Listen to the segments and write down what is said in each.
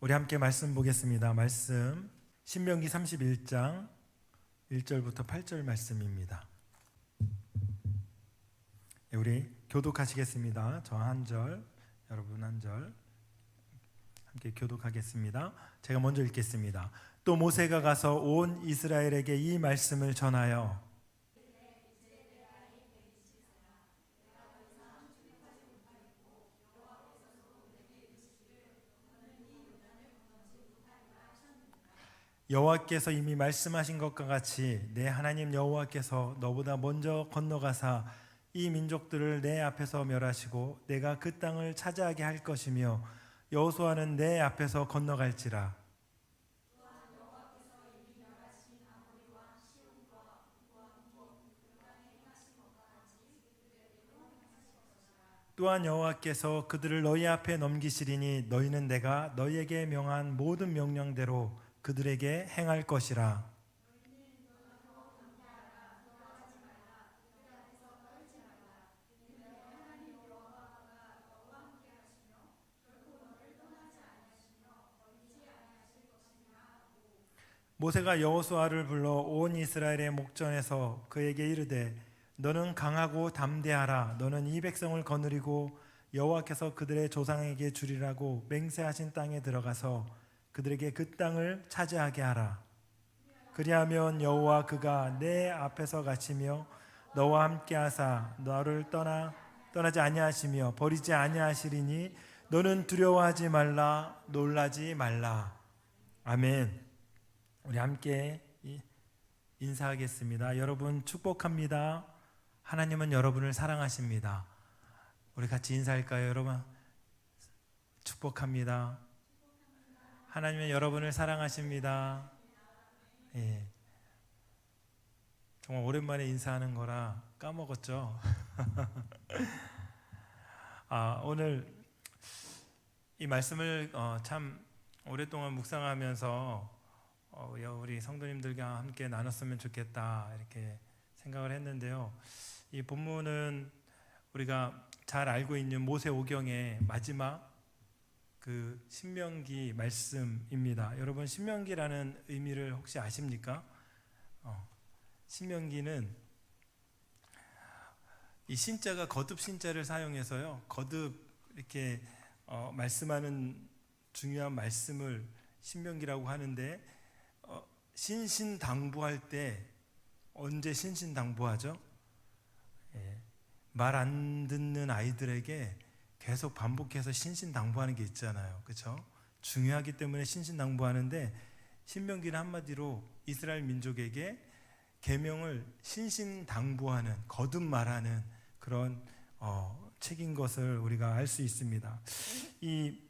우리 함께 말씀 보겠습니다. 말씀 신명기 31장 1절부터 8절 말씀입니다. 우리 교독하시겠습니다. 저 한 절, 여러분 한 절 함께 교독하겠습니다. 제가 먼저 읽겠습니다. 또 모세가 가서 온 이스라엘에게 이 말씀을 전하여 여호와께서 이미 말씀하신 것과 같이 내 하나님 여호와께서 너보다 먼저 건너가사 이 민족들을 내 앞에서 멸하시고 내가 그 땅을 차지하게 할 것이며 여호수아는 내 앞에서 건너갈지라. 또한 여호와께서 그들을 너희 앞에 넘기시리니 너희는 내가 너희에게 명한 모든 명령대로 그들에게 행할 것이라. 모세가 여호수아를 불러 온 이스라엘의 목전에서 그에게 이르되 너는 강하고 담대하라. 너는 이 백성을 거느리고 여호와께서 그들의 조상에게 주리라고 맹세하신 땅에 들어가서 그들에게 그 땅을 차지하게 하라. 그리하면 여호와 그가 내 앞에서 가시며 너와 함께 하사 너를 떠나지 아니하시며 버리지 아니하시리니 너는 두려워하지 말라 놀라지 말라. 아멘. 우리 함께 인사하겠습니다. 여러분 축복합니다. 하나님은 여러분을 사랑하십니다. 우리 같이 인사할까요? 여러분 축복합니다. 하나님은 여러분을 사랑하십니다. 예. 정말 오랜만에 인사하는 거라 까먹었죠. 오늘 이 말씀을 참 오랫동안 묵상하면서 우리 성도님들과 함께 나눴으면 좋겠다 이렇게 생각을 했는데요. 이 본문은 우리가 잘 알고 있는 모세오경의 마지막 그 신명기 말씀입니다. 여러분 신명기라는 의미를 혹시 아십니까? 신명기는 이 신자가 거듭 신자를 사용해서요. 거듭 이렇게 말씀하는 중요한 말씀을 신명기라고 하는데 신신당부할 때 언제 신신당부하죠? 말 안 듣는 아이들에게 계속 반복해서 신신당부하는 게 있잖아요. 그렇죠? 중요하기 때문에 신신당부하는데 신명기는 한마디로 이스라엘 민족에게 계명을 신신당부하는 거듭 말하는 그런 책인 것을 우리가 알 수 있습니다. 이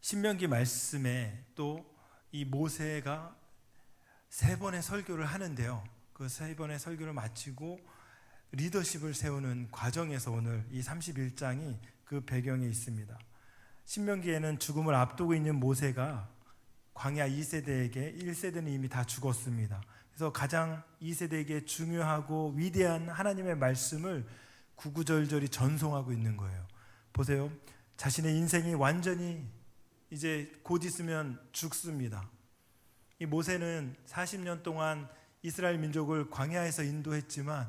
신명기 말씀에 또 이 모세가 3번의 설교를 하는데요. 그 3번의 설교를 마치고 리더십을 세우는 과정에서 오늘 이 31장이 그 배경에 있습니다. 신명기에는 죽음을 앞두고 있는 모세가 광야 2세대에게 1세대는 이미 다 죽었습니다. 그래서 가장 2세대에게 중요하고 위대한 하나님의 말씀을 구구절절히 전송하고 있는 거예요. 보세요. 자신의 인생이 완전히 이제 곧 있으면 죽습니다. 이 모세는 40년 동안 이스라엘 민족을 광야에서 인도했지만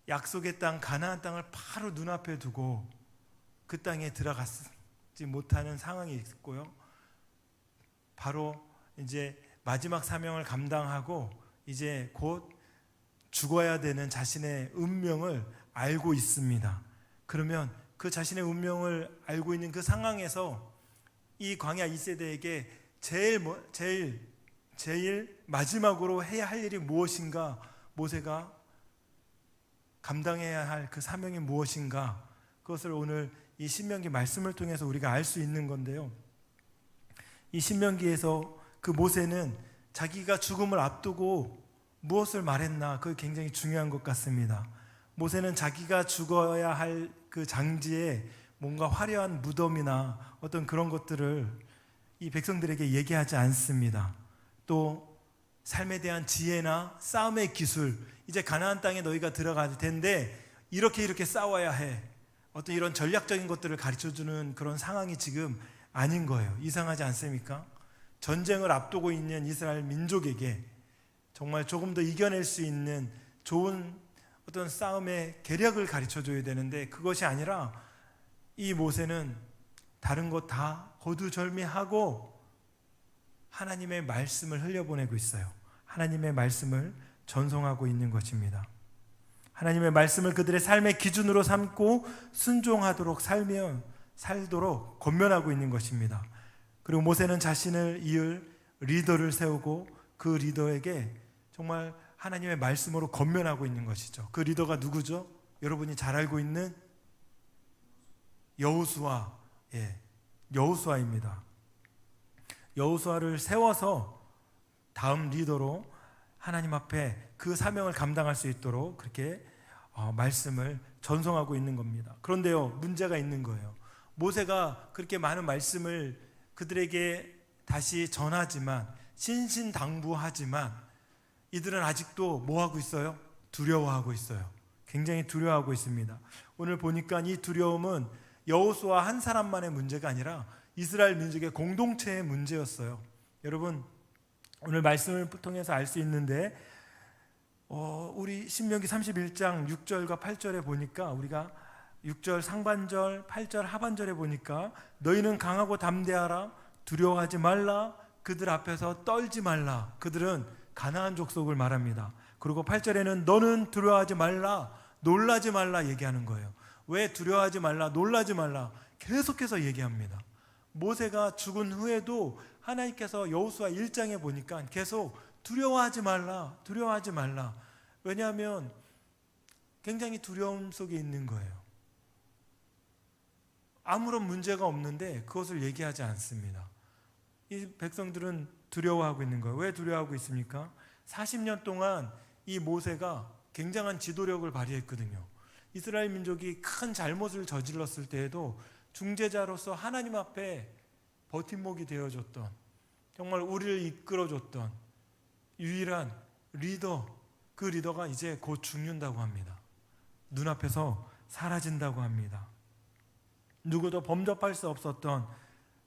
약속의 땅 가나안 땅을 바로 눈앞에 두고 그 땅에 들어가지 못하는 상황이 있고요. 바로 이제 마지막 사명을 감당하고 이제 곧 죽어야 되는 자신의 운명을 알고 있습니다. 그러면 그 자신의 운명을 알고 있는 그 상황에서 이 광야 2세대에게 제일 마지막으로 해야 할 일이 무엇인가, 모세가 감당해야 할 그 사명이 무엇인가, 그것을 오늘 이 신명기 말씀을 통해서 우리가 알 수 있는 건데요. 이 신명기에서 그 모세는 자기가 죽음을 앞두고 무엇을 말했나, 그게 굉장히 중요한 것 같습니다. 모세는 자기가 죽어야 할 그 장지에 뭔가 화려한 무덤이나 어떤 그런 것들을 이 백성들에게 얘기하지 않습니다. 또 삶에 대한 지혜나 싸움의 기술, 이제 가나안 땅에 너희가 들어갈 텐데 이렇게 싸워야 해, 어떤 이런 전략적인 것들을 가르쳐주는 그런 상황이 지금 아닌 거예요. 이상하지 않습니까? 전쟁을 앞두고 있는 이스라엘 민족에게 정말 조금 더 이겨낼 수 있는 좋은 어떤 싸움의 계략을 가르쳐줘야 되는데 그것이 아니라 이 모세는 다른 것 다 거두절미하고 하나님의 말씀을 흘려보내고 있어요. 하나님의 말씀을 전송하고 있는 것입니다. 하나님의 말씀을 그들의 삶의 기준으로 삼고 순종하도록 살도록 권면하고 있는 것입니다. 그리고 모세는 자신을 이을 리더를 세우고 그 리더에게 정말 하나님의 말씀으로 권면하고 있는 것이죠. 그 리더가 누구죠? 여러분이 잘 알고 있는 여호수아, 여호수아입니다. 여호수아를 세워서 다음 리더로 하나님 앞에 그 사명을 감당할 수 있도록 그렇게 말씀을 전송하고 있는 겁니다. 그런데요, 문제가 있는 거예요. 모세가 그렇게 많은 말씀을 그들에게 다시 전하지만 신신당부하지만 이들은 아직도 뭐하고 있어요? 두려워하고 있어요. 굉장히 두려워하고 있습니다. 오늘 보니까 이 두려움은 여호수아 한 사람만의 문제가 아니라 이스라엘 민족의 공동체의 문제였어요. 여러분, 오늘 말씀을 통해서 알 수 있는데 우리 신명기 31장 6절과 8절에 보니까 우리가 6절 상반절, 8절 하반절에 보니까 너희는 강하고 담대하라, 두려워하지 말라, 그들 앞에서 떨지 말라. 그들은 가나안 족속을 말합니다. 그리고 8절에는 너는 두려워하지 말라, 놀라지 말라 얘기하는 거예요. 왜 두려워하지 말라, 놀라지 말라 계속해서 얘기합니다. 모세가 죽은 후에도 하나님께서 여호수아 1장에 보니까 계속 두려워하지 말라, 두려워하지 말라. 왜냐하면 굉장히 두려움 속에 있는 거예요. 아무런 문제가 없는데 그것을 얘기하지 않습니다. 이 백성들은 두려워하고 있는 거예요. 왜 두려워하고 있습니까? 40년 동안 이 모세가 굉장한 지도력을 발휘했거든요. 이스라엘 민족이 큰 잘못을 저질렀을 때에도 중재자로서 하나님 앞에 버팀목이 되어줬던, 정말 우리를 이끌어줬던 유일한 리더, 그 리더가 이제 곧 죽는다고 합니다. 눈앞에서 사라진다고 합니다. 누구도 범접할 수 없었던,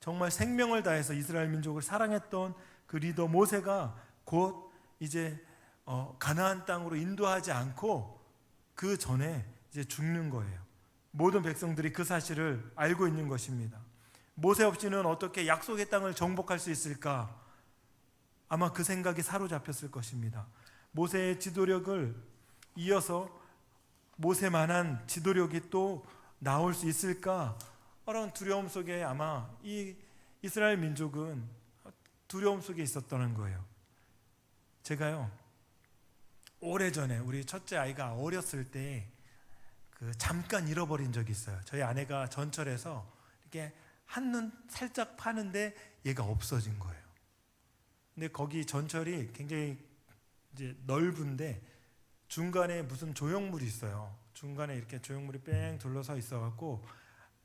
정말 생명을 다해서 이스라엘 민족을 사랑했던 그 리더 모세가 곧 이제 가나안 땅으로 인도하지 않고 그 전에 이제 죽는 거예요. 모든 백성들이 그 사실을 알고 있는 것입니다. 모세 없이는 어떻게 약속의 땅을 정복할 수 있을까? 아마 그 생각이 사로잡혔을 것입니다. 모세의 지도력을 이어서 모세만한 지도력이 또 나올 수 있을까? 그런 두려움 속에 아마 이 이스라엘 민족은 두려움 속에 있었다는 거예요. 제가요, 오래전에 우리 첫째 아이가 어렸을 때 잠깐 잃어버린 적이 있어요. 저희 아내가 전철에서 이렇게 한눈 살짝 파는데 얘가 없어진 거예요. 근데 거기 전철이 굉장히 이제 넓은데 중간에 무슨 조형물이 있어요. 중간에 이렇게 조형물이 뺑 둘러서 있어갖고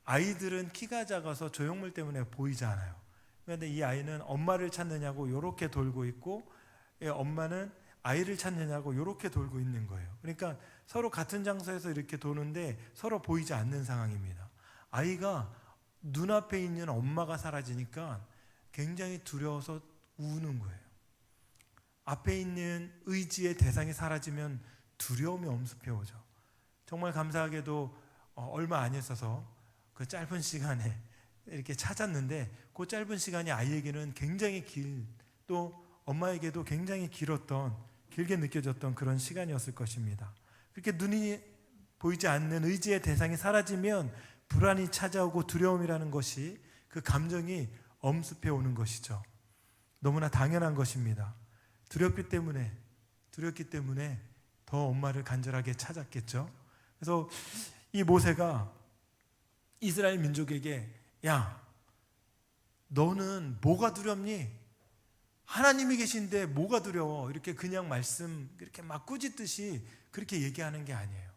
아이들은 키가 작아서 조형물 때문에 보이지 않아요. 그런데 이 아이는 엄마를 찾느냐고 이렇게 돌고 있고, 엄마는 아이를 찾느냐고 이렇게 돌고 있는 거예요. 그러니까 서로 같은 장소에서 이렇게 도는데 서로 보이지 않는 상황입니다. 아이가 눈앞에 있는 엄마가 사라지니까 굉장히 두려워서 우는 거예요. 앞에 있는 의지의 대상이 사라지면 두려움이 엄습해 오죠. 정말 감사하게도 얼마 안 있어서 그 짧은 시간에 이렇게 찾았는데 그 짧은 시간이 아이에게는 굉장히 또 엄마에게도 굉장히 길게 느껴졌던 그런 시간이었을 것입니다. 그렇게 눈이 보이지 않는 의지의 대상이 사라지면 불안이 찾아오고 두려움이라는 것이, 그 감정이 엄습해 오는 것이죠. 너무나 당연한 것입니다. 두렵기 때문에 더 엄마를 간절하게 찾았겠죠. 그래서 이 모세가 이스라엘 민족에게, 야, 너는 뭐가 두렵니? 하나님이 계신데 뭐가 두려워? 이렇게 그냥 이렇게 막 꾸짖듯이 그렇게 얘기하는 게 아니에요.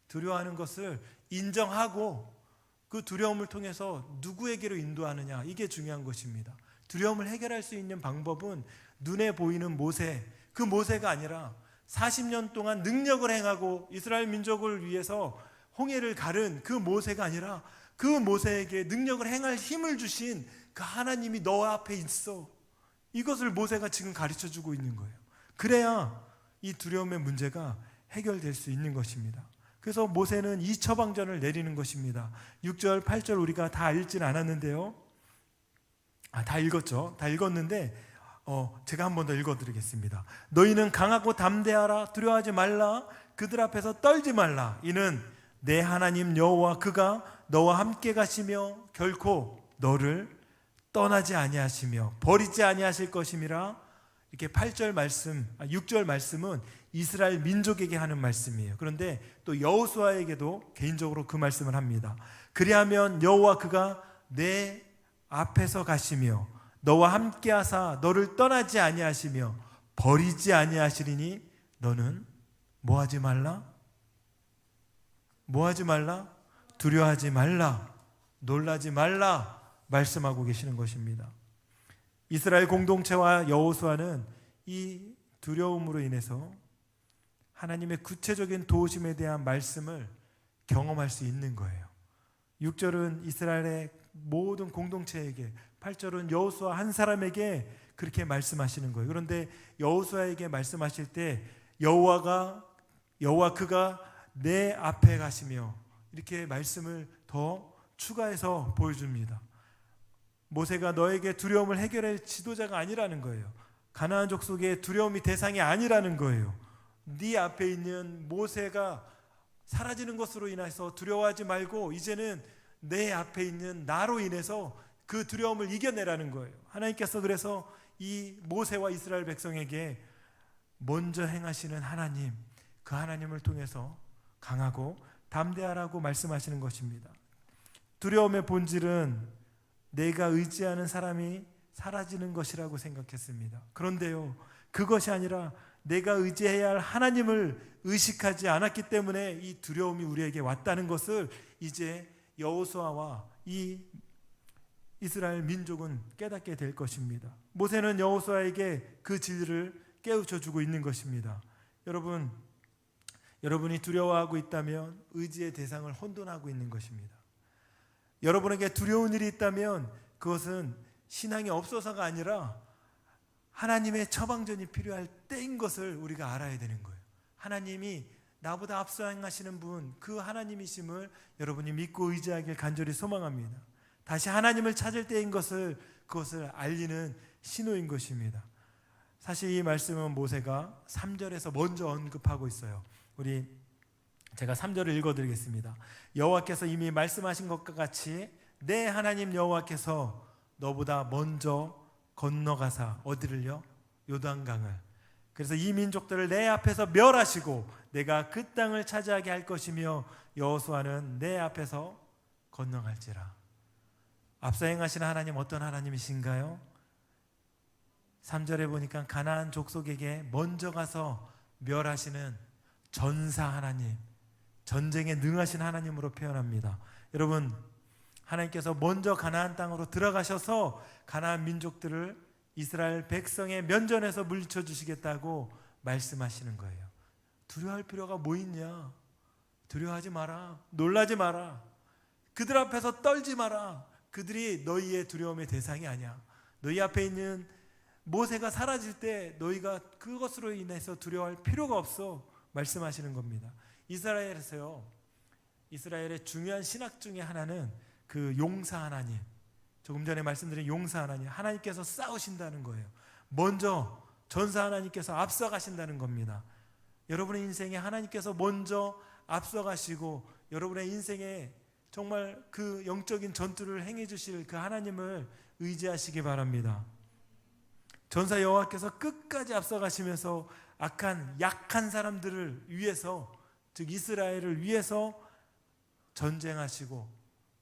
두려워하는 것을 인정하고 그 두려움을 통해서 누구에게로 인도하느냐, 이게 중요한 것입니다. 두려움을 해결할 수 있는 방법은 눈에 보이는 모세, 그 모세가 아니라 40년 동안 능력을 행하고 이스라엘 민족을 위해서 홍해를 가른 그 모세가 아니라 그 모세에게 능력을 행할 힘을 주신 그 하나님이 너 앞에 있어. 이것을 모세가 지금 가르쳐 주고 있는 거예요. 그래야 이 두려움의 문제가 해결될 수 있는 것입니다. 그래서 모세는 이 처방전을 내리는 것입니다. 6절, 8절 우리가 다 읽지는 않았는데요. 다 읽었죠. 다 읽었는데 제가 한 번 더 읽어드리겠습니다. 너희는 강하고 담대하라. 두려워하지 말라. 그들 앞에서 떨지 말라. 이는 내 하나님 여호와 그가 너와 함께 가시며 결코 너를 떠나지 아니하시며 버리지 아니하실 것임이라. 이렇게 8절 말씀, 6절 말씀은 이스라엘 민족에게 하는 말씀이에요. 그런데 또 여호수아에게도 개인적으로 그 말씀을 합니다. 그리하면 여호와 그가 내 앞에서 가시며 너와 함께 하사 너를 떠나지 아니하시며 버리지 아니하시리니 너는 뭐하지 말라? 뭐하지 말라? 두려워하지 말라. 놀라지 말라. 말씀하고 계시는 것입니다. 이스라엘 공동체와 여호수아는 이 두려움으로 인해서 하나님의 구체적인 도우심에 대한 말씀을 경험할 수 있는 거예요. 6절은 이스라엘의 모든 공동체에게, 8절은 여호수아 한 사람에게 그렇게 말씀하시는 거예요. 그런데 여호수아에게 말씀하실 때 여호와 그가 내 앞에 가시며 이렇게 말씀을 더 추가해서 보여줍니다. 모세가 너에게 두려움을 해결할 지도자가 아니라는 거예요. 가나안 족속의 두려움이 대상이 아니라는 거예요. 네 앞에 있는 모세가 사라지는 것으로 인해서 두려워하지 말고 이제는 내 앞에 있는 나로 인해서 그 두려움을 이겨내라는 거예요. 하나님께서 그래서 이 모세와 이스라엘 백성에게 먼저 행하시는 하나님, 그 하나님을 통해서 강하고 담대하라고 말씀하시는 것입니다. 두려움의 본질은 내가 의지하는 사람이 사라지는 것이라고 생각했습니다. 그런데요, 그것이 아니라 내가 의지해야 할 하나님을 의식하지 않았기 때문에 이 두려움이 우리에게 왔다는 것을 이제 여호수아와 이 이스라엘 민족은 깨닫게 될 것입니다. 모세는 여호수아에게 그 진리를 깨우쳐 주고 있는 것입니다. 여러분이 두려워하고 있다면 의지의 대상을 혼돈하고 있는 것입니다. 여러분에게 두려운 일이 있다면 그것은 신앙이 없어서가 아니라 하나님의 처방전이 필요할 때인 것을 우리가 알아야 되는 거예요. 하나님이 나보다 앞서 행하시는 분, 그 하나님이심을 여러분이 믿고 의지하길 간절히 소망합니다. 다시 하나님을 찾을 때인 것을, 그것을 알리는 신호인 것입니다. 사실 이 말씀은 모세가 3절에서 먼저 언급하고 있어요. 제가 3절을 읽어드리겠습니다. 여호와께서 이미 말씀하신 것과 같이 내 하나님 여호와께서 너보다 먼저 건너가사 어디를요? 요단강을. 그래서 이 민족들을 내 앞에서 멸하시고 내가 그 땅을 차지하게 할 것이며 여호수아는 내 앞에서 건너갈지라. 앞서 행하시는 하나님 어떤 하나님이신가요? 3절에 보니까 가나안 족속에게 먼저 가서 멸하시는 전사 하나님, 전쟁에 능하신 하나님으로 표현합니다. 여러분, 하나님께서 먼저 가나안 땅으로 들어가셔서 가나안 민족들을 이스라엘 백성의 면전에서 물리쳐 주시겠다고 말씀하시는 거예요. 두려워할 필요가 뭐 있냐? 두려워하지 마라. 놀라지 마라. 그들 앞에서 떨지 마라. 그들이 너희의 두려움의 대상이 아니야. 너희 앞에 있는 모세가 사라질 때 너희가 그것으로 인해서 두려워할 필요가 없어. 말씀하시는 겁니다. 이스라엘의 중요한 신학 중에 하나는 그 용사 하나님, 조금 전에 말씀드린 용사 하나님, 하나님께서 싸우신다는 거예요. 먼저 전사 하나님께서 앞서가신다는 겁니다. 여러분의 인생에 하나님께서 먼저 앞서가시고 여러분의 인생에 정말 그 영적인 전투를 행해 주실 그 하나님을 의지하시기 바랍니다. 전사 여호와께서 끝까지 앞서가시면서 약한 사람들을 위해서, 즉 이스라엘을 위해서 전쟁하시고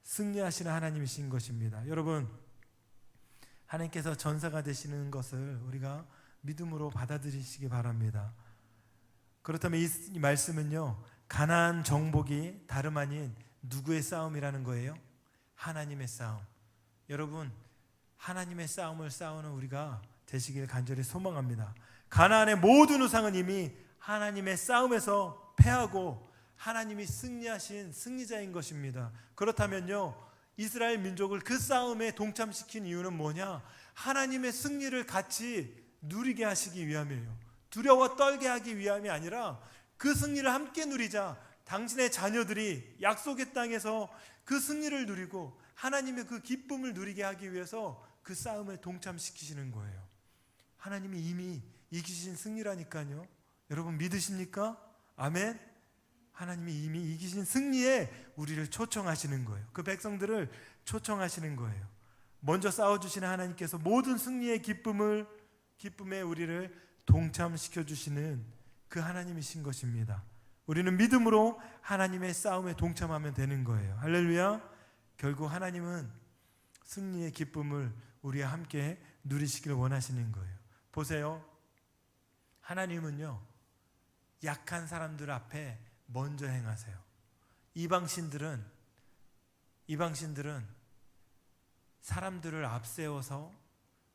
승리하시는 하나님이신 것입니다. 여러분, 하나님께서 전사가 되시는 것을 우리가 믿음으로 받아들이시기 바랍니다. 그렇다면 이 말씀은요, 가나안 정복이 다름 아닌 누구의 싸움이라는 거예요? 하나님의 싸움. 여러분, 하나님의 싸움을 싸우는 우리가 되시길 간절히 소망합니다. 가나안의 모든 우상은 이미 하나님의 싸움에서 패하고 하나님이 승리하신 승리자인 것입니다. 그렇다면요, 이스라엘 민족을 그 싸움에 동참시킨 이유는 뭐냐? 하나님의 승리를 같이 누리게 하시기 위함이에요. 두려워 떨게 하기 위함이 아니라 그 승리를 함께 누리자. 당신의 자녀들이 약속의 땅에서 그 승리를 누리고 하나님의 그 기쁨을 누리게 하기 위해서 그 싸움에 동참시키시는 거예요. 하나님이 이미 이기신 승리라니까요. 여러분 믿으십니까? 아멘. 하나님이 이미 이기신 승리에 우리를 초청하시는 거예요. 그 백성들을 초청하시는 거예요. 먼저 싸워주시는 하나님께서 모든 승리의 기쁨에 우리를 동참시켜 주시는 그 하나님이신 것입니다. 우리는 믿음으로 하나님의 싸움에 동참하면 되는 거예요. 할렐루야. 결국 하나님은 승리의 기쁨을 우리와 함께 누리시길 원하시는 거예요. 보세요. 하나님은요, 약한 사람들 앞에 먼저 행하세요. 이방신들은 사람들을 앞세워서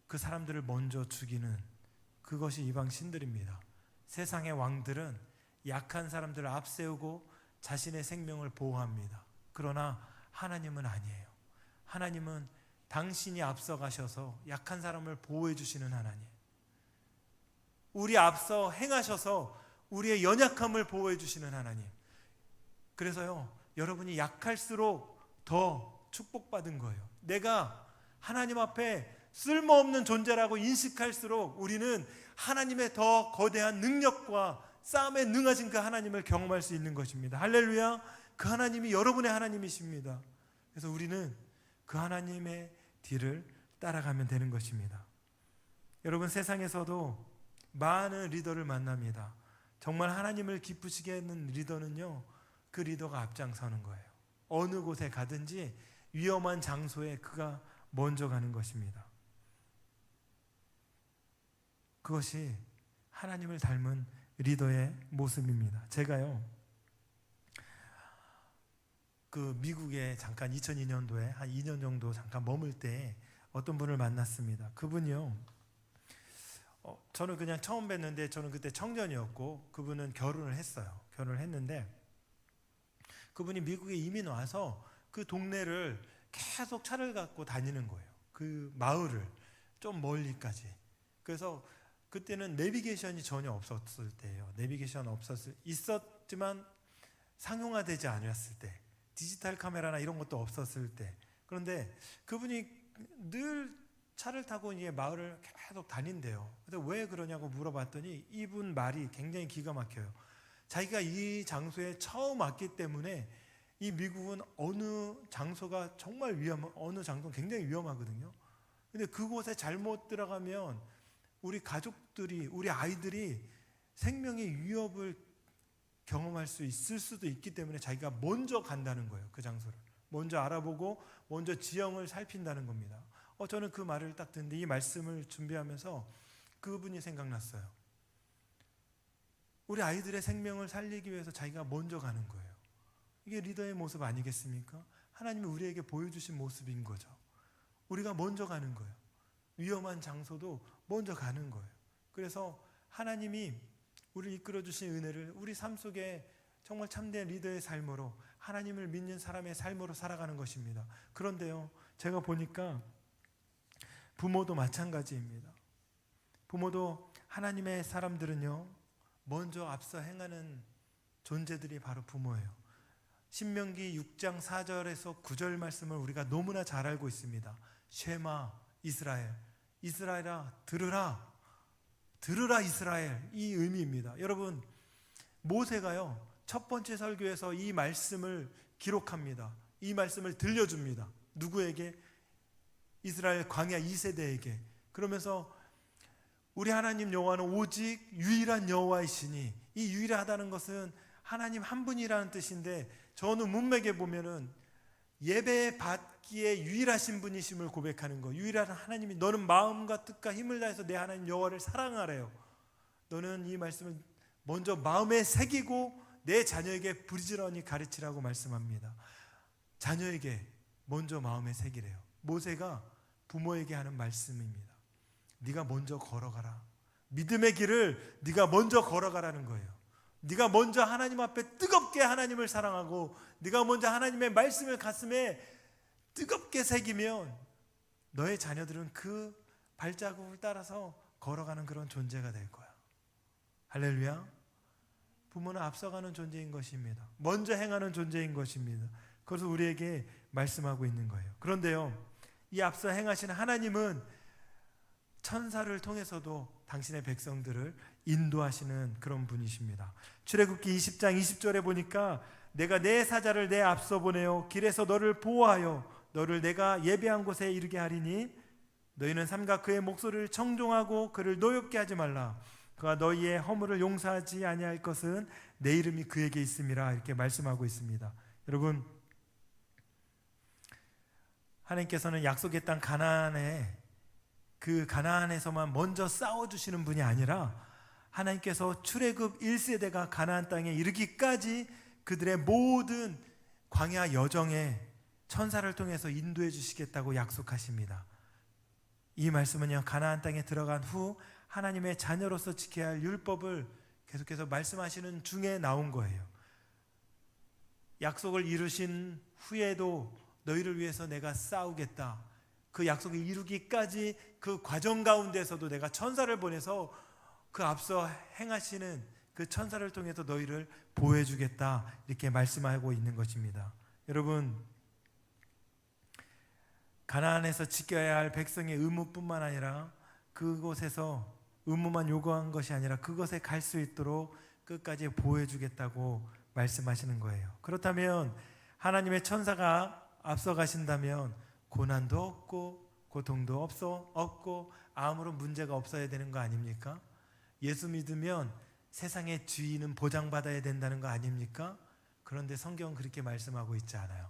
그 사람들을 먼저 죽이는 그것이 이방신들입니다. 세상의 왕들은 약한 사람들을 앞세우고 자신의 생명을 보호합니다. 그러나 하나님은 아니에요. 하나님은 당신이 앞서가셔서 약한 사람을 보호해 주시는 하나님, 우리 앞서 행하셔서 우리의 연약함을 보호해 주시는 하나님. 그래서요, 여러분이 약할수록 더 축복받은 거예요. 내가 하나님 앞에 쓸모없는 존재라고 인식할수록 우리는 하나님의 더 거대한 능력과 싸움에 능하신 그 하나님을 경험할 수 있는 것입니다. 할렐루야. 그 하나님이 여러분의 하나님이십니다. 그래서 우리는 그 하나님의 뒤를 따라가면 되는 것입니다. 여러분, 세상에서도 많은 리더를 만납니다. 정말 하나님을 기쁘시게 하는 리더는요, 그 리더가 앞장서는 거예요. 어느 곳에 가든지 위험한 장소에 그가 먼저 가는 것입니다. 그것이 하나님을 닮은 리더의 모습입니다. 제가요, 그 미국에 잠깐 2002년도에 한 2년 정도 잠깐 머물 때 어떤 분을 만났습니다. 그분이요, 저는 그냥 처음 뵀는데 저는 그때 청년이었고 그분은 결혼을 했어요. 결혼을 했는데 그분이 미국에 이민 와서 그 동네를 계속 차를 갖고 다니는 거예요. 그 마을을 좀 멀리까지. 그래서 그때는 내비게이션이 전혀 없었을 때예요. 내비게이션 있었지만 상용화되지 않았을 때, 디지털 카메라나 이런 것도 없었을 때. 그런데 그분이 늘 차를 타고 이제 마을을 계속 다닌대요. 근데 왜 그러냐고 물어봤더니 이분 말이 굉장히 기가 막혀요. 자기가 이 장소에 처음 왔기 때문에 이 미국은 어느 장소가 정말 어느 장소는 굉장히 위험하거든요. 근데 그곳에 잘못 들어가면 우리 가족들이, 우리 아이들이 생명의 위협을 경험할 수 있을 수도 있기 때문에 자기가 먼저 간다는 거예요. 그 장소를 먼저 알아보고 먼저 지형을 살핀다는 겁니다. 저는 그 말을 딱 듣는데 이 말씀을 준비하면서 그분이 생각났어요. 우리 아이들의 생명을 살리기 위해서 자기가 먼저 가는 거예요. 이게 리더의 모습 아니겠습니까? 하나님이 우리에게 보여주신 모습인 거죠. 우리가 먼저 가는 거예요. 위험한 장소도 먼저 가는 거예요. 그래서 하나님이 우리를 이끌어주신 은혜를 우리 삶 속에 정말 참된 리더의 삶으로, 하나님을 믿는 사람의 삶으로 살아가는 것입니다. 그런데요, 제가 보니까 부모도 마찬가지입니다. 부모도 하나님의 사람들은요, 먼저 앞서 행하는 존재들이 바로 부모예요. 신명기 6장 4절에서 9절 말씀을 우리가 너무나 잘 알고 있습니다. 쉐마 이스라엘, 이스라엘아 들으라, 들으라 이스라엘, 이 의미입니다. 여러분, 모세가요 첫 번째 설교에서 이 말씀을 기록합니다. 이 말씀을 들려줍니다. 누구에게? 이스라엘 광야 2세대에게. 그러면서 우리 하나님 여호와는 오직 유일한 여호와이시니, 이 유일하다는 것은 하나님 한 분이라는 뜻인데, 저는 문맥에 보면은 예배 받기에 유일하신 분이심을 고백하는 거. 유일한 하나님이, 너는 마음과 뜻과 힘을 다해서 내 하나님 여호와를 사랑하래요. 너는 이 말씀을 먼저 마음에 새기고 내 자녀에게 부지런히 가르치라고 말씀합니다. 자녀에게 먼저 마음에 새기래요. 모세가 부모에게 하는 말씀입니다. 네가 먼저 걸어가라. 믿음의 길을 네가 먼저 걸어가라는 거예요. 네가 먼저 하나님 앞에 뜨겁게 하나님을 사랑하고, 네가 먼저 하나님의 말씀을 가슴에 뜨겁게 새기면 너의 자녀들은 그 발자국을 따라서 걸어가는 그런 존재가 될 거야. 할렐루야. 부모는 앞서가는 존재인 것입니다. 먼저 행하는 존재인 것입니다. 그래서 우리에게 말씀하고 있는 거예요. 그런데요, 이 앞서 행하신 하나님은 천사를 통해서도 당신의 백성들을 인도하시는 그런 분이십니다. 출애굽기 20장 20절에 보니까 내가 내 사자를 내 앞서 보내어 길에서 너를 보호하여 너를 내가 예배한 곳에 이르게 하리니 너희는 삼가 그의 목소리를 청종하고 그를 노엽게 하지 말라. 그가 너희의 허물을 용서하지 아니할 것은 내 이름이 그에게 있음이라. 이렇게 말씀하고 있습니다. 여러분, 하나님께서는 약속의 땅 가나안에 그 가나안에서만 먼저 싸워주시는 분이 아니라 하나님께서 출애굽 1세대가 가나안 땅에 이르기까지 그들의 모든 광야 여정에 천사를 통해서 인도해 주시겠다고 약속하십니다. 이 말씀은요, 가나안 땅에 들어간 후 하나님의 자녀로서 지켜야 할 율법을 계속해서 말씀하시는 중에 나온 거예요. 약속을 이루신 후에도 너희를 위해서 내가 싸우겠다. 그 약속을 이루기까지 그 과정 가운데서도 내가 천사를 보내서 그 앞서 행하시는 그 천사를 통해서 너희를 보호해 주겠다. 이렇게 말씀하고 있는 것입니다. 여러분, 가나안에서 지켜야 할 백성의 의무뿐만 아니라 그곳에서 의무만 요구한 것이 아니라 그것에 갈 수 있도록 끝까지 보호해 주겠다고 말씀하시는 거예요. 그렇다면 하나님의 천사가 앞서 가신다면 고난도 없고 고통도 없고 아무런 문제가 없어야 되는 거 아닙니까? 예수 믿으면 세상의 주인은 보장받아야 된다는 거 아닙니까? 그런데 성경은 그렇게 말씀하고 있지 않아요.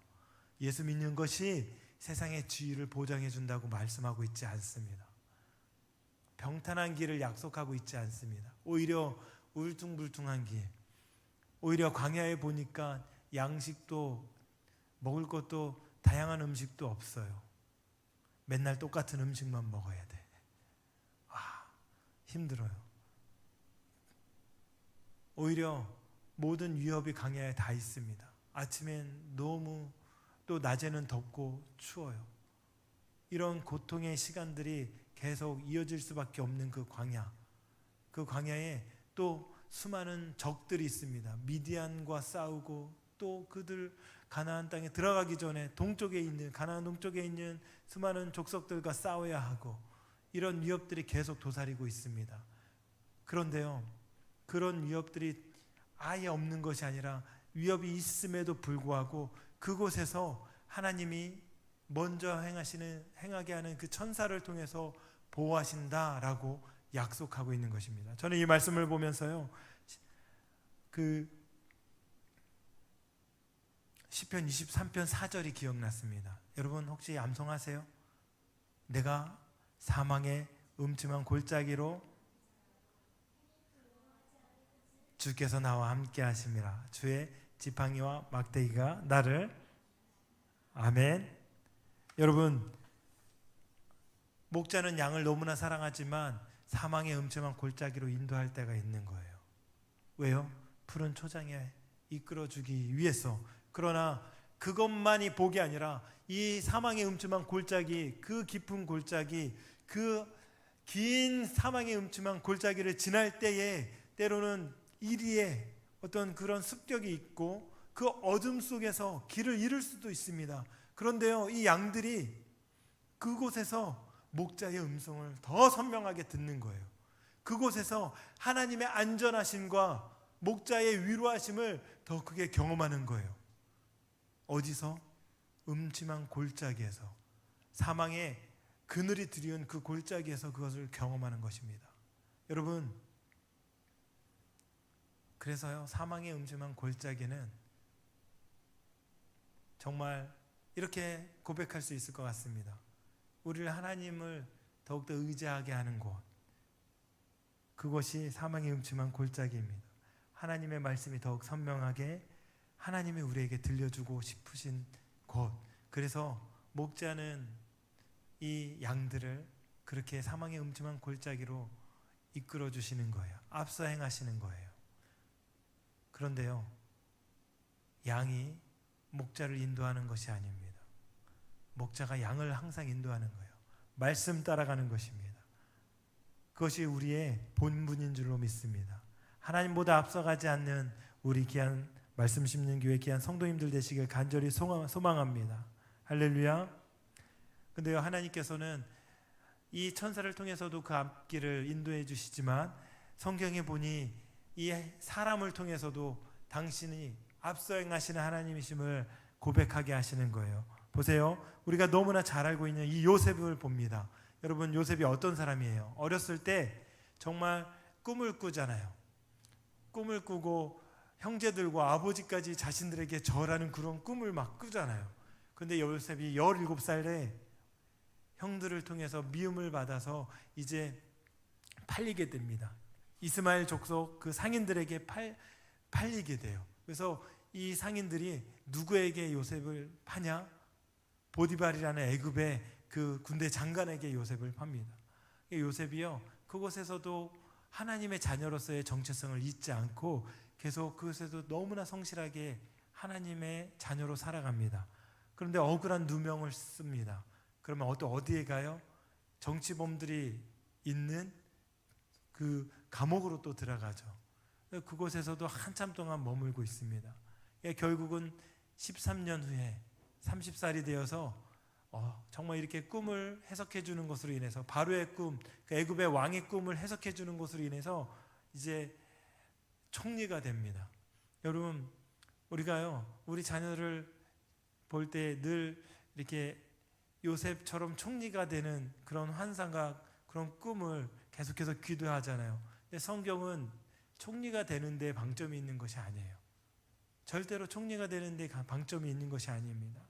예수 믿는 것이 세상의 주의를 보장해 준다고 말씀하고 있지 않습니다. 평탄한 길을 약속하고 있지 않습니다. 오히려 울퉁불퉁한 길, 오히려 광야에 보니까 양식도 먹을 것도 다양한 음식도 없어요. 맨날 똑같은 음식만 먹어야 돼. 힘들어요. 오히려 모든 위협이 광야에 다 있습니다. 아침엔 너무, 또 낮에는 덥고 추워요. 이런 고통의 시간들이 계속 이어질 수밖에 없는 그 광야. 그 광야에 또 수많은 적들이 있습니다. 미디안과 싸우고 또 그들 가나안 땅에 들어가기 전에 가나안 동쪽에 있는 수많은 족속들과 싸워야 하고 이런 위협들이 계속 도사리고 있습니다. 그런데요, 그런 위협들이 아예 없는 것이 아니라 위협이 있음에도 불구하고 그곳에서 하나님이 먼저 행하게 하는 그 천사를 통해서 보호하신다라고 약속하고 있는 것입니다. 저는 이 말씀을 보면서요, 시편 23편 4절이 기억났습니다. 여러분 혹시 암송하세요? 내가 사망의 음침한 골짜기로 주께서 나와 함께 하심이라. 주의 지팡이와 막대기가 나를. 아멘. 여러분, 목자는 양을 너무나 사랑하지만 사망의 음침한 골짜기로 인도할 때가 있는 거예요. 왜요? 푸른 초장에 이끌어주기 위해서. 그러나 그것만이 복이 아니라 이 사망의 음침한 골짜기, 그 깊은 골짜기, 그 긴 사망의 음침한 골짜기를 지날 때에 때로는 이리에 어떤 그런 습격이 있고 그 어둠 속에서 길을 잃을 수도 있습니다. 그런데요, 이 양들이 그곳에서 목자의 음성을 더 선명하게 듣는 거예요. 그곳에서 하나님의 안전하심과 목자의 위로하심을 더 크게 경험하는 거예요. 어디서? 음침한 골짜기에서, 사망의 그늘이 드리운 그 골짜기에서 그것을 경험하는 것입니다. 여러분, 그래서요, 사망의 음침한 골짜기는 정말 이렇게 고백할 수 있을 것 같습니다. 우리를 하나님을 더욱더 의지하게 하는 곳, 그것이 사망의 음침한 골짜기입니다. 하나님의 말씀이 더욱 선명하게 하나님이 우리에게 들려주고 싶으신 곳. 그래서 목자는 이 양들을 그렇게 사망의 음침한 골짜기로 이끌어 주시는 거예요. 앞서 행하시는 거예요. 그런데요, 양이 목자를 인도하는 것이 아닙니다. 목자가 양을 항상 인도하는 거예요. 말씀 따라가는 것입니다. 그것이 우리의 본분인 줄로 믿습니다. 하나님보다 앞서가지 않는 우리 귀한 말씀 심는 교회 귀한 성도님들 되시길 간절히 소망합니다. 할렐루야. 근데요, 하나님께서는 이 천사를 통해서도 그 앞길을 인도해 주시지만 성경에 보니 이 사람을 통해서도 당신이 앞서 행하시는 하나님이심을 고백하게 하시는 거예요. 보세요. 우리가 너무나 잘 알고 있는 이 요셉을 봅니다. 여러분, 요셉이 어떤 사람이에요? 어렸을 때 정말 꿈을 꾸잖아요. 꿈을 꾸고 형제들과 아버지까지 자신들에게 절하는 그런 꿈을 막 꾸잖아요. 근데 요셉이 17살에 형들을 통해서 미움을 받아서 이제 팔리게 됩니다. 이스마엘 족속 그 상인들에게 팔리게 돼요. 그래서 이 상인들이 누구에게 요셉을 파냐? 보디발이라는 애굽의 그 군대 장관에게 요셉을 팝니다. 요셉이요, 그곳에서도 하나님의 자녀로서의 정체성을 잊지 않고 계속 그곳에도 너무나 성실하게 하나님의 자녀로 살아갑니다. 그런데 억울한 누명을 씁니다. 그러면 어디에 가요? 정치범들이 있는 그 감옥으로 또 들어가죠. 그곳에서도 한참 동안 머물고 있습니다. 결국은 13년 후에 30살이 되어서 정말 이렇게 꿈을 해석해 주는 것으로 인해서 바로의 꿈, 그 애굽의 왕의 꿈을 해석해 주는 것으로 인해서 이제 총리가 됩니다. 여러분, 우리가요, 우리 자녀를 볼 때 늘 이렇게 요셉처럼 총리가 되는 그런 환상과 그런 꿈을 계속해서 기도하잖아요. 근데 성경은 총리가 되는데 방점이 있는 것이 아니에요. 절대로 총리가 되는데 방점이 있는 것이 아닙니다.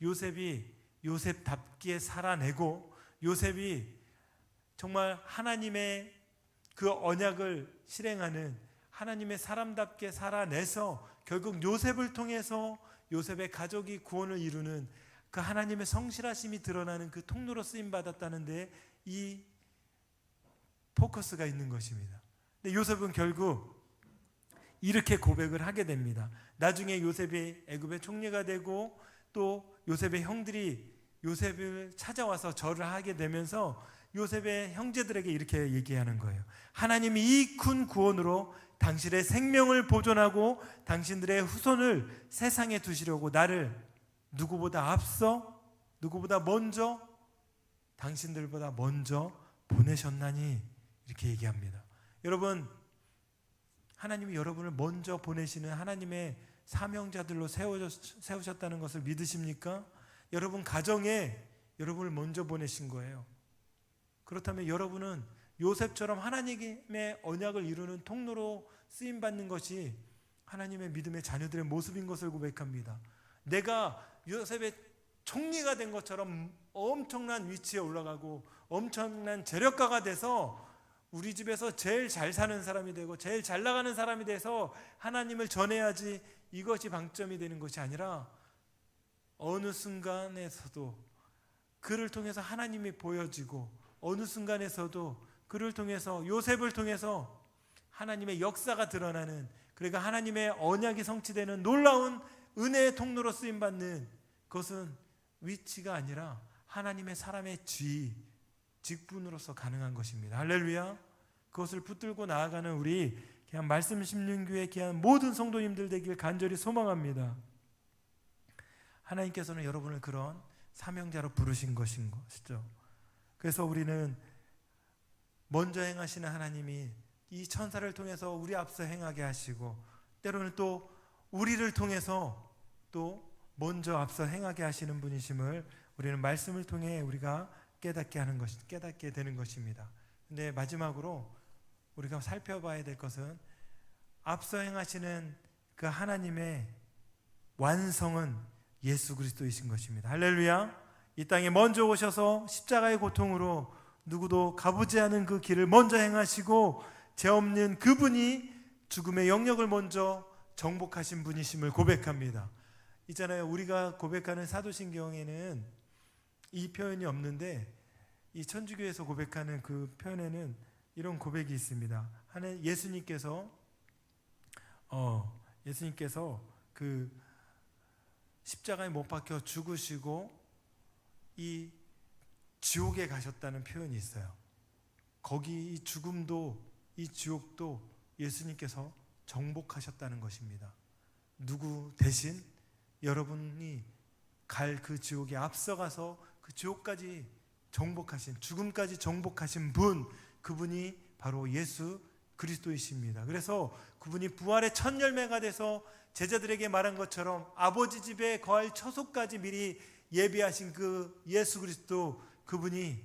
요셉이 요셉답게 살아내고 요셉이 정말 하나님의 그 언약을 실행하는 하나님의 사람답게 살아내서 결국 요셉을 통해서 요셉의 가족이 구원을 이루는 그 하나님의 성실하심이 드러나는 그 통로로 쓰임받았다는데 이 포커스가 있는 것입니다. 근데 요셉은 결국 이렇게 고백을 하게 됩니다. 나중에 요셉이 애굽의 총리가 되고 또 요셉의 형들이 요셉을 찾아와서 절을 하게 되면서 요셉의 형제들에게 이렇게 얘기하는 거예요. 하나님이 이 큰 구원으로 당신의 생명을 보존하고 당신들의 후손을 세상에 두시려고 나를 누구보다 앞서, 누구보다 먼저, 당신들보다 먼저 보내셨나니, 이렇게 얘기합니다. 여러분, 하나님이 여러분을 먼저 보내시는 하나님의 사명자들로 세우셨다는 것을 믿으십니까? 여러분 가정에 여러분을 먼저 보내신 거예요. 그렇다면 여러분은 요셉처럼 하나님의 언약을 이루는 통로로 쓰임받는 것이 하나님의 믿음의 자녀들의 모습인 것을 고백합니다. 내가 요셉의 총리가 된 것처럼 엄청난 위치에 올라가고 엄청난 재력가가 돼서 우리 집에서 제일 잘 사는 사람이 되고 제일 잘 나가는 사람이 돼서 하나님을 전해야지, 이것이 방점이 되는 것이 아니라 어느 순간에서도 그를 통해서 하나님이 보여지고 어느 순간에서도 그를 통해서 요셉을 통해서 하나님의 역사가 드러나는, 그러니까 하나님의 언약이 성취되는 놀라운 은혜의 통로로 쓰임받는 것은 위치가 아니라 하나님의 사람의 직분으로서 가능한 것입니다. 할렐루야. 그것을 붙들고 나아가는 우리 그냥 말씀 심령교회 귀한 모든 성도님들 되길 간절히 소망합니다. 하나님께서는 여러분을 그런 사명자로 부르신 것이죠. 그래서 우리는 먼저 행하시는 하나님이 이 천사를 통해서 우리 앞서 행하게 하시고 때로는 또 우리를 통해서 또 먼저 앞서 행하게 하시는 분이심을 우리는 말씀을 통해 우리가 깨닫게 되는 것입니다. 근데 마지막으로 우리가 살펴봐야 될 것은 앞서 행하시는 그 하나님의 완성은 예수 그리스도이신 것입니다. 할렐루야. 이 땅에 먼저 오셔서 십자가의 고통으로 누구도 가보지 않은 그 길을 먼저 행하시고 죄 없는 그분이 죽음의 영역을 먼저 정복하신 분이심을 고백합니다. 있잖아요, 우리가 고백하는 사도신경에는 이 표현이 없는데 이 천주교에서 고백하는 그 표현에는 이런 고백이 있습니다. 예수님께서 그 십자가에 못 박혀 죽으시고 이 지옥에 가셨다는 표현이 있어요. 거기 이 죽음도 이 지옥도 예수님께서 정복하셨다는 것입니다. 누구 대신 여러분이 갈 그 지옥에 앞서가서 그 지옥까지 정복하신, 죽음까지 정복하신 분, 그분이 바로 예수 그리스도이십니다. 그래서 그분이 부활의 첫 열매가 돼서 제자들에게 말한 것처럼 아버지 집에 거할 처소까지 미리 예비하신 그 예수 그리스도, 그분이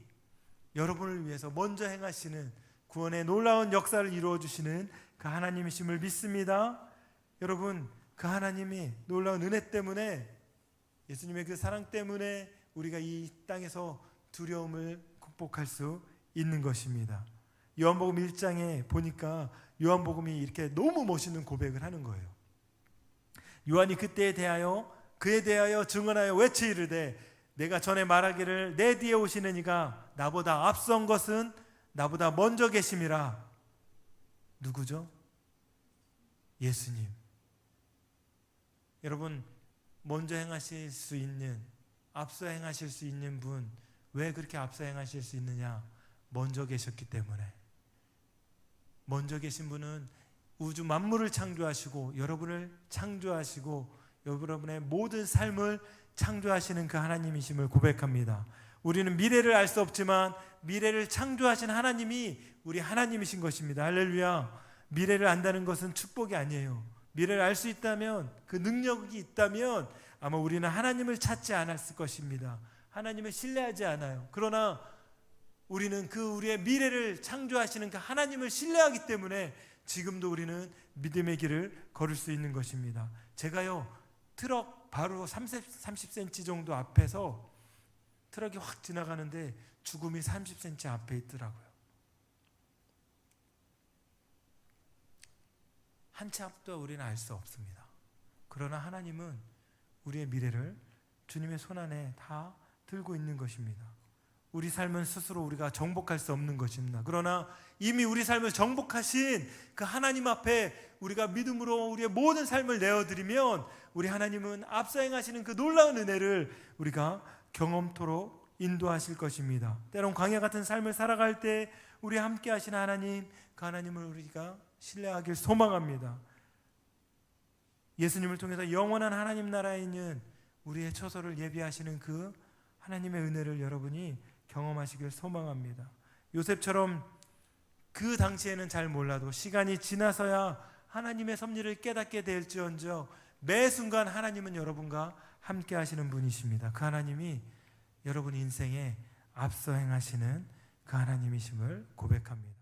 여러분을 위해서 먼저 행하시는 구원의 놀라운 역사를 이루어 주시는 그 하나님이심을 믿습니다. 여러분, 그 하나님이 놀라운 은혜 때문에, 예수님의 그 사랑 때문에 우리가 이 땅에서 두려움을 극복할 수 있는 것입니다. 요한복음 1장에 보니까 요한복음이 이렇게 너무 멋있는 고백을 하는 거예요. 요한이 그때에 대하여, 그에 대하여 증언하여 외치 이르되 내가 전에 말하기를 내 뒤에 오시는 이가 나보다 앞선 것은 나보다 먼저 계심이라. 누구죠? 예수님. 여러분, 먼저 행하실 수 있는, 앞서 행하실 수 있는 분, 왜 그렇게 앞서 행하실 수 있느냐? 먼저 계셨기 때문에. 먼저 계신 분은 우주 만물을 창조하시고 여러분을 창조하시고 여러분의 모든 삶을 창조하시는 그 하나님이심을 고백합니다. 우리는 미래를 알 수 없지만 미래를 창조하신 하나님이 우리 하나님이신 것입니다. 할렐루야. 미래를 안다는 것은 축복이 아니에요. 미래를 알 수 있다면, 그 능력이 있다면 아마 우리는 하나님을 찾지 않았을 것입니다. 하나님을 신뢰하지 않아요. 그러나 우리는 그 우리의 미래를 창조하시는 그 하나님을 신뢰하기 때문에 지금도 우리는 믿음의 길을 걸을 수 있는 것입니다. 제가요, 트럭 바로 30cm 정도 앞에서 트럭이 확 지나가는데 죽음이 30cm 앞에 있더라고요. 한 치 앞도 우리는 알 수 없습니다. 그러나 하나님은 우리의 미래를 주님의 손안에 다 들고 있는 것입니다. 우리 삶은 스스로 우리가 정복할 수 없는 것입니다. 그러나 이미 우리 삶을 정복하신 그 하나님 앞에 우리가 믿음으로 우리의 모든 삶을 내어드리면 우리 하나님은 앞서 행하시는 그 놀라운 은혜를 우리가 경험토록 인도하실 것입니다. 때론 광야 같은 삶을 살아갈 때 우리 함께 하신 하나님, 그 하나님을 우리가 신뢰하길 소망합니다. 예수님을 통해서 영원한 하나님 나라에 있는 우리의 처소를 예비하시는 그 하나님의 은혜를 여러분이 경험하시길 소망합니다. 요셉처럼 그 당시에는 잘 몰라도 시간이 지나서야 하나님의 섭리를 깨닫게 될지언정 매 순간 하나님은 여러분과 함께 하시는 분이십니다. 그 하나님이 여러분 인생에 앞서 행하시는 그 하나님이심을 고백합니다.